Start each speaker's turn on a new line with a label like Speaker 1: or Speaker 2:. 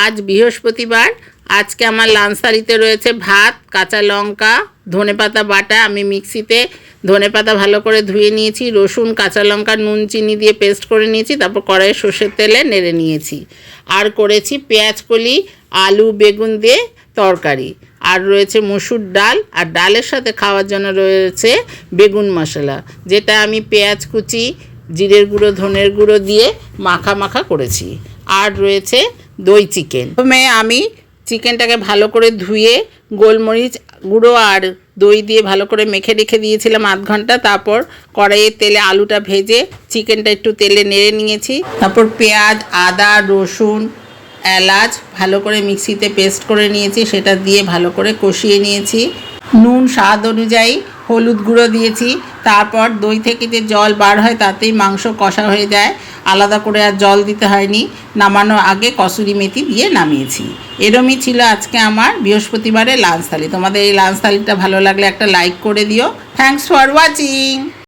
Speaker 1: আজ বৃহস্পতিবার। আজকে আমার লাঞ্চ থালিতে রয়েছে ভাত, কাঁচা লঙ্কা, ধনেপাতা বাটা। আমি মিক্সিতে ধনেপাতা ভালো করে ধুয়ে নিয়েছি, রসুন, কাঁচা লঙ্কা, নুন, চিনি দিয়ে পেস্ট করে নিয়েছি। তারপর কড়াইয়ে সর্ষের তেলে নেড়ে নিয়েছি। আর করেছি পেঁয়াজ কলি, আলু, বেগুন দিয়ে তরকারি। আর রয়েছে মসুর ডাল, আর ডালের সাথে খাওয়ার জন্য রয়েছে বেগুন মশলা, যেটা আমি পেঁয়াজ কুচি, জিরের গুঁড়ো, ধনের গুঁড়ো দিয়ে মাখা মাখা করেছি। আর রয়েছে দই চিকেন। প্রথমে আমি চিকেনটাকে ভালো করে ধুয়ে গোলমরিচ গুঁড়ো আর দই দিয়ে ভালো করে মেখে রেখে দিয়েছিলাম আধ ঘন্টা। তারপর কড়াইয়ে তেলে আলুটা ভেজে চিকেনটা একটু তেলে নেড়ে নিয়েছি। তারপর পেঁয়াজ, আদা, রসুন, এলাচ ভালো করে মিক্সিতে পেস্ট করে নিয়েছি, সেটা দিয়ে ভালো করে কষিয়ে নিয়েছি। নুন স্বাদ অনুযায়ী, হলুদ গুঁড়ো দিয়েছি। তারপর দই থেকে যে জল বার হয় তাতেই মাংস কষা হয়ে যায়, আলাদা করে আর জল দিতে হয়নি। নামানোর আগে কসুরি মেথি দিয়ে নামিয়েছি। এরমই ছিল আজকে আমার বৃহস্পতিবারের লাঞ্চ থালি। তোমাদের এই লাঞ্চ থালিটা ভালো লাগলে একটা লাইক করে দিও। Thanks for watching.